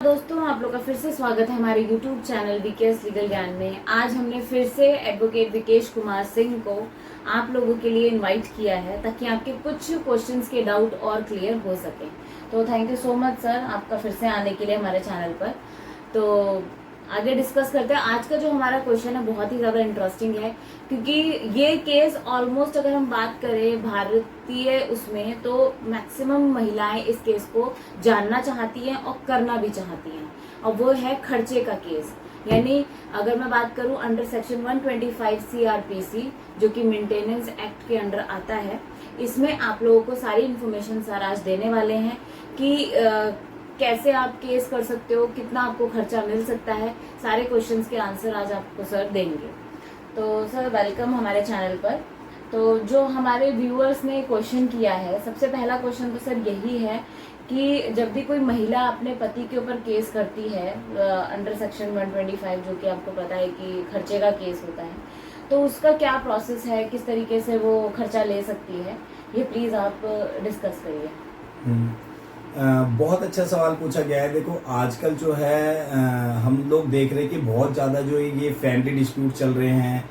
दोस्तों, आप लोग का फिर से स्वागत है हमारे YouTube चैनल विकेश लीगल ज्ञान में। आज हमने फिर से एडवोकेट विकेश कुमार सिंह को आप लोगों के लिए इनवाइट किया है ताकि आपके कुछ क्वेश्चंस के डाउट और क्लियर हो सके। तो thank you so much sir, आपका फिर से आने के लिए हमारे चैनल पर। तो आगे डिस्कस करते हैं। आज का जो हमारा क्वेश्चन है बहुत ही ज़्यादा इंटरेस्टिंग है, क्योंकि ये केस ऑलमोस्ट अगर हम बात करें भारतीय उसमें, तो मैक्सिमम महिलाएं इस केस को जानना चाहती हैं और करना भी चाहती हैं, और वो है खर्चे का केस। यानी अगर मैं बात करूं अंडर सेक्शन 125 CRPC, जो कि मेंटेनेंस एक्ट के अंडर आता है, इसमें आप लोगों को सारी इन्फॉर्मेशन सर आज देने वाले हैं कि कैसे आप केस कर सकते हो, कितना आपको खर्चा मिल सकता है। सारे क्वेश्चंस के आंसर आज आपको सर देंगे। तो सर वेलकम हमारे चैनल पर। तो जो हमारे व्यूअर्स ने क्वेश्चन किया है, सबसे पहला क्वेश्चन तो सर यही है कि जब भी कोई महिला अपने पति के ऊपर केस करती है अंडर सेक्शन 125, जो कि आपको पता है कि खर्चे का केस होता है, तो उसका क्या प्रोसेस है, किस तरीके से वो खर्चा ले सकती है, ये प्लीज आप डिस्कस करिए। बहुत अच्छा सवाल पूछा गया है। देखो आजकल जो है हम लोग देख रहे हैं कि बहुत ज़्यादा जो ये फैमिली डिस्प्यूट चल रहे हैं,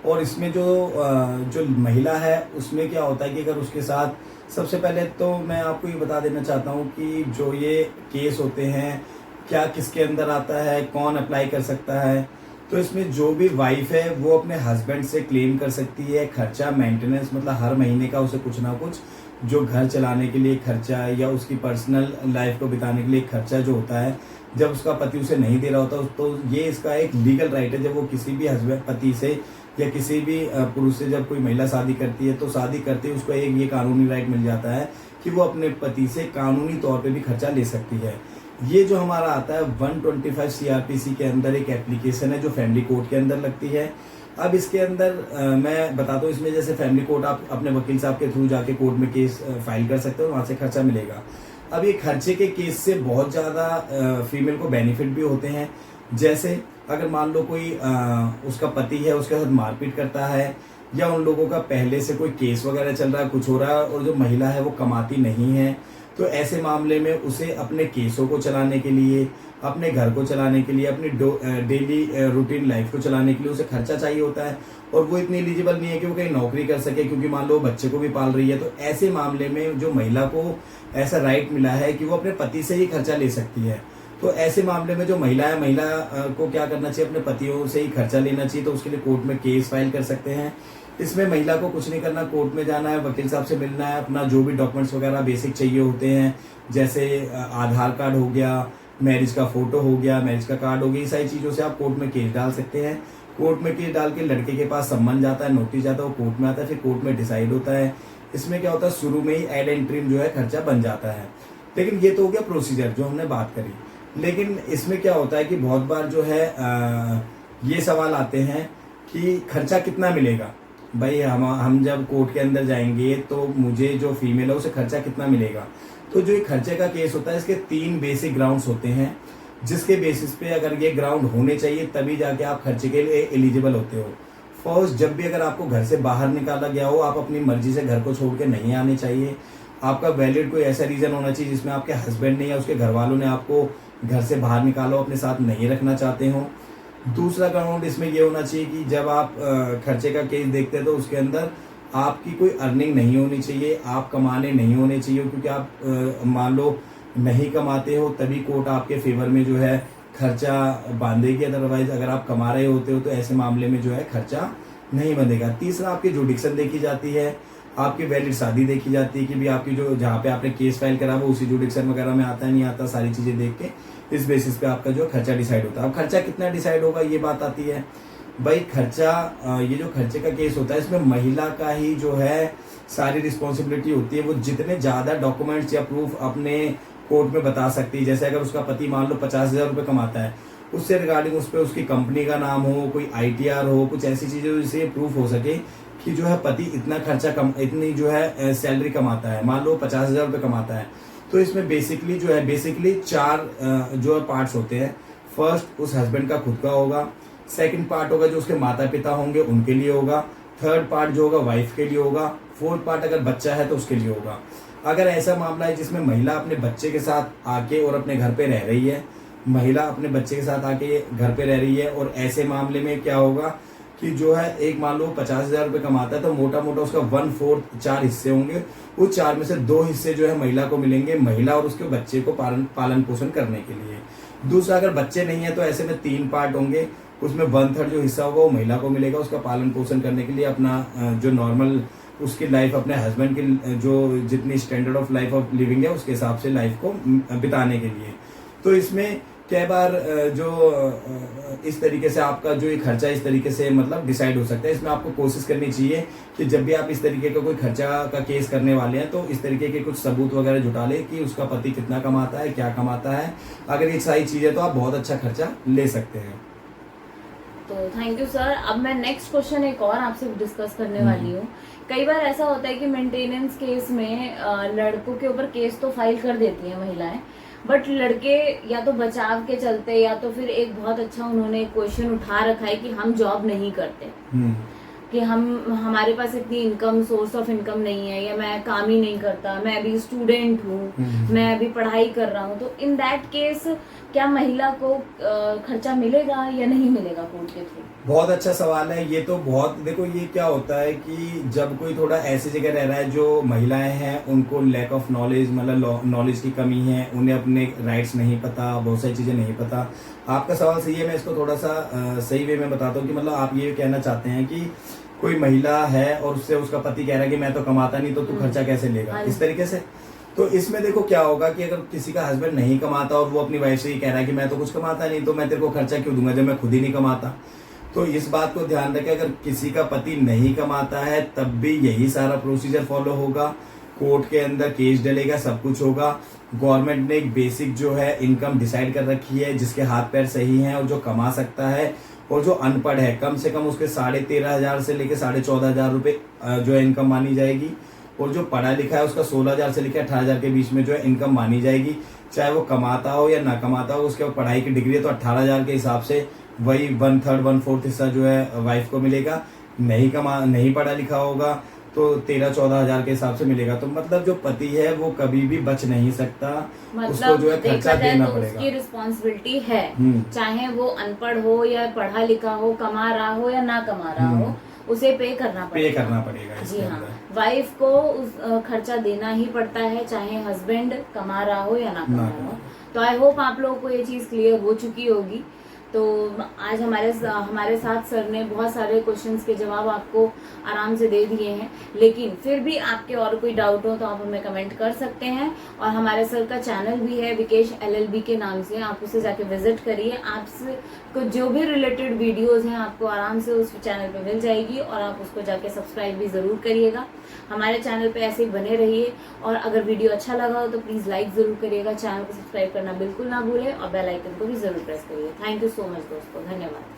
और इसमें जो महिला है उसमें क्या होता है कि अगर उसके साथ, सबसे पहले तो मैं आपको ये बता देना चाहता हूँ कि जो ये केस होते हैं क्या किसके अंदर आता है, कौन अप्लाई कर सकता है। तो इसमें जो भी वाइफ है वो अपने हस्बैंड से क्लेम कर सकती है खर्चा, मेंटेनेंस, मतलब हर महीने का उसे कुछ ना कुछ जो घर चलाने के लिए खर्चा या उसकी पर्सनल लाइफ को बिताने के लिए खर्चा जो होता है, जब उसका पति उसे नहीं दे रहा होता, तो ये इसका एक लीगल राइट है। जब वो किसी भी हस्बैंड, पति से या किसी भी पुरुष से जब कोई महिला शादी करती है, तो शादी करते ही उसको एक ये कानूनी राइट मिल जाता है कि वो अपने पति से कानूनी तौर पे भी खर्चा ले सकती है। ये जो हमारा आता है 125 CRPC के अंदर एक एप्लीकेशन है जो फैमिली कोर्ट के अंदर लगती है। अब इसके अंदर मैं बताता हूँ, इसमें जैसे फैमिली कोर्ट आप अपने वकील साहब के थ्रू जाके कोर्ट में केस फाइल कर सकते हो, वहाँ से खर्चा मिलेगा। अब ये खर्चे के केस से बहुत ज़्यादा फीमेल को बेनिफिट भी होते हैं। जैसे अगर मान लो कोई उसका पति है, उसके साथ मारपीट करता है, या उन लोगों का पहले से कोई केस वगैरह चल रहा है, कुछ हो रहा है, और जो महिला है वो कमाती नहीं है, तो ऐसे मामले में उसे अपने केसों को चलाने के लिए, अपने घर को चलाने के लिए, अपनी डेली रूटीन लाइफ को चलाने के लिए उसे खर्चा चाहिए होता है। और वो इतनी एलिजिबल नहीं है कि वो कहीं नौकरी कर सके, क्योंकि मान लो बच्चे को भी पाल रही है। तो ऐसे मामले में जो महिला को ऐसा राइट मिला है कि वो अपने पति से ही खर्चा ले सकती है। तो ऐसे मामले में जो महिला है, महिला को क्या करना चाहिए, अपने पतियों से ही खर्चा लेना चाहिए। तो उसके लिए कोर्ट में केस फाइल कर सकते हैं। इसमें महिला को कुछ नहीं करना, कोर्ट में जाना है, वकील साहब से मिलना है, अपना जो भी डॉक्यूमेंट्स वगैरह बेसिक चाहिए होते हैं, जैसे आधार कार्ड हो गया, मैरिज का फोटो हो गया, मैरिज का कार्ड हो गया, ये सारी चीज़ों से आप कोर्ट में केस डाल सकते हैं। कोर्ट में केस डाल के लड़के के पास सम्मन जाता है, नोटिस जाता है, वो कोर्ट में आता है, फिर कोर्ट में डिसाइड होता है। इसमें क्या होता है, शुरू में ही एड एंट्रीम जो है खर्चा बन जाता है। लेकिन ये तो हो गया प्रोसीजर जो हमने बात करी। लेकिन इसमें क्या होता है कि बहुत बार जो है ये सवाल आते हैं कि खर्चा कितना मिलेगा। भाई हम जब कोर्ट के अंदर जाएंगे तो मुझे जो फीमेल है उसे खर्चा कितना मिलेगा। तो जो ये खर्चे का केस होता है, इसके 3 बेसिक ग्राउंड्स होते हैं, जिसके बेसिस पे अगर ये ग्राउंड होने चाहिए तभी जाके आप खर्चे के लिए एलिजिबल होते हो। फर्स्ट, जब भी अगर आपको घर से बाहर निकाला गया हो, आप अपनी मर्जी से घर को छोड़ के नहीं आने चाहिए। आपका वैलिड कोई ऐसा रीज़न होना चाहिए जिसमें आपके हस्बैंड ने या उसके घर वालों ने आपको घर से बाहर निकालो, अपने साथ नहीं रखना चाहते हो। दूसरा ग्राउंड इसमें ये होना चाहिए कि जब आप खर्चे का केस देखते हैं तो उसके अंदर आपकी कोई अर्निंग नहीं होनी चाहिए, आप कमाने नहीं होने चाहिए, क्योंकि आप मान लो नहीं कमाते हो तभी कोर्ट आपके फेवर में जो है खर्चा बांधेगी। अदरवाइज अगर आप कमा रहे होते हो तो ऐसे मामले में जो है खर्चा नहीं बंधेगा। तीसरा, आपकी जुडिक्शन देखी जाती है, आपकी वैलिड शादी देखी जाती है कि भी आपकी जो जहाँ पे आपने केस फाइल करा वो उसी जुडिक्शन वगैरह में आता है नहीं आता, सारी चीज़ें देख के इस बेसिस पे आपका जो खर्चा डिसाइड होता है। अब खर्चा कितना डिसाइड होगा ये बात आती है। भाई खर्चा, ये जो खर्चे का केस होता है इसमें महिला का ही जो है सारी रिस्पॉन्सिबिलिटी होती है। वो जितने ज़्यादा डॉक्यूमेंट्स या प्रूफ अपने कोर्ट में बता सकती है, जैसे अगर उसका पति मान लो 50,000 रुपये कमाता है, उससे रिगार्डिंग उस पर उसकी कंपनी का नाम हो, कोई ITR हो, कुछ ऐसी चीज़ें जिससे प्रूफ हो सके कि जो है पति इतना खर्चा इतनी जो है सैलरी कमाता है, मान लो 50,000 रुपये कमाता है। तो इसमें बेसिकली 4 जो है पार्ट्स होते हैं। फर्स्ट, उस हस्बैंड का खुद का होगा। सेकंड पार्ट होगा जो उसके माता पिता होंगे उनके लिए होगा। थर्ड पार्ट जो होगा वाइफ के लिए होगा। फोर्थ पार्ट अगर बच्चा है तो उसके लिए होगा। अगर ऐसा मामला है जिसमें महिला अपने बच्चे के साथ आके और अपने घर पे रह रही है, महिला अपने बच्चे के साथ आके घर पे रह रही है, और ऐसे मामले में क्या होगा कि जो है एक मान लो 50,000 रुपये कमाता है तो मोटा मोटा उसका 1/4 4 हिस्से होंगे, उस 4 में से 2 हिस्से जो है महिला को मिलेंगे, महिला और उसके बच्चे को पालन पोषण करने के लिए। दूसरा, अगर बच्चे नहीं है तो ऐसे में 3 पार्ट होंगे, उसमें 1/3 जो हिस्सा होगा वो महिला को मिलेगा उसका पालन पोषण करने के लिए, अपना जो नॉर्मल उसकी लाइफ, अपने हस्बैंड की जो जितनी standard of life of living है उसके हिसाब से लाइफ को बिताने के लिए। तो इसमें कई बार जो इस तरीके से आपका जो ये खर्चा इस तरीके से मतलब डिसाइड हो सकता है। इसमें आपको कोशिश करनी चाहिए कि जब भी आप इस तरीके का कोई खर्चा का केस करने वाले हैं तो इस तरीके के कुछ सबूत वगैरह जुटा ले कि उसका पति कितना कमाता है, क्या कमाता है। अगर ये सारी चीजें तो आप बहुत अच्छा खर्चा ले सकते हैं। तो थैंक यू सर। अब मैं नेक्स्ट क्वेश्चन एक और आपसे डिस्कस करने वाली हूँ। कई बार ऐसा होता है कि मेंटेनेंस केस में लड़कों के ऊपर केस तो फाइल कर देती हैं महिलाएं, बट लड़के या तो बचाव के चलते या तो फिर एक बहुत अच्छा उन्होंने क्वेश्चन उठा रखा है कि हम जॉब नहीं करते, कि हमारे पास इतनी इनकम, सोर्स ऑफ इनकम नहीं है, या मैं काम ही नहीं करता, मैं अभी स्टूडेंट हूँ, मैं अभी पढ़ाई कर रहा हूँ। तो इन दैट केस क्या महिला को खर्चा मिलेगा या नहीं मिलेगा कोर्ट के थ्रू? बहुत अच्छा सवाल है ये तो। बहुत देखो, ये क्या होता है कि जब कोई थोड़ा ऐसी जगह रह रहा है जो महिलाएं हैं उनको लैक ऑफ नॉलेज, मतलब नॉलेज की कमी है, उन्हें अपने राइट्स नहीं पता, बहुत सारी चीजें नहीं पता। आपका सवाल सही है, मैं इसको थोड़ा सा सही वे में बताता हूँ कि मतलब आप ये कहना चाहते हैं कि कोई महिला है और उससे उसका पति कह रहा है कि मैं तो कमाता नहीं तो तू खर्चा कैसे लेगा, इस तरीके से। तो इसमें देखो क्या होगा कि अगर किसी का हस्बैंड नहीं कमाता और वो अपनी वाइफ से ही कह रहा है कि मैं तो कुछ कमाता नहीं तो मैं तेरे को खर्चा क्यों दूंगा जब मैं खुद ही नहीं कमाता, तो इस बात को ध्यान रखें। अगर किसी का पति नहीं कमाता है तब भी यही सारा प्रोसीजर फॉलो होगा, कोर्ट के अंदर केस डलेगा, सब कुछ होगा। गवर्नमेंट ने एक बेसिक जो है इनकम डिसाइड कर रखी है, जिसके हाथ पैर सही हैं और जो कमा सकता है, और जो अनपढ़ है कम से कम उसके 13,500 से लेकर 14,500 रुपए जो है इनकम मानी जाएगी, और जो पढ़ा लिखा है उसका 16,000 से लेकर 18,000 के बीच में जो है इनकम मानी जाएगी। चाहे वो कमाता हो या ना कमाता हो, उसके पढ़ाई की डिग्री है तो 18,000 के हिसाब से वही 1/3 1/4 हिस्सा जो है वाइफ को मिलेगा। नहीं पढ़ा लिखा होगा तो 13-14,000 के हिसाब से मिलेगा। तो मतलब जो पति है वो कभी भी बच नहीं सकता, उसको जो है खर्चा देना पड़ेगा। उसकी रिस्पॉन्सिबिलिटी है, चाहे वो अनपढ़ हो या पढ़ा लिखा हो, कमा रहा हो या ना कमा रहा हो, उसे पे करना पड़ेगा। जी हाँ, वाइफ को खर्चा देना ही पड़ता है, चाहे हस्बैंड कमा रहा हो या ना कमा रहा हो। तो आई होप आप लोगों को ये चीज क्लियर हो चुकी होगी। तो आज हमारे साथ सर ने बहुत सारे क्वेश्चंस के जवाब आपको आराम से दे दिए हैं, लेकिन फिर भी आपके और कोई डाउट हो तो आप हमें कमेंट कर सकते हैं। और हमारे सर का चैनल भी है विकेश LLB के नाम से, आप उसे जाके विजिट करिए। आपसे को जो भी रिलेटेड वीडियोस हैं आपको आराम से उस चैनल पे मिल जाएगी, और आप उसको जाके सब्सक्राइब भी ज़रूर करिएगा। हमारे चैनल पे ऐसे ही बने रहिए, और अगर वीडियो अच्छा लगा हो तो प्लीज़ लाइक ज़रूर करिएगा, चैनल को सब्सक्राइब करना बिल्कुल ना भूलें, और बेल आइकन को भी ज़रूर प्रेस करिए। थैंक यू सो मच दोस्तों, धन्यवाद।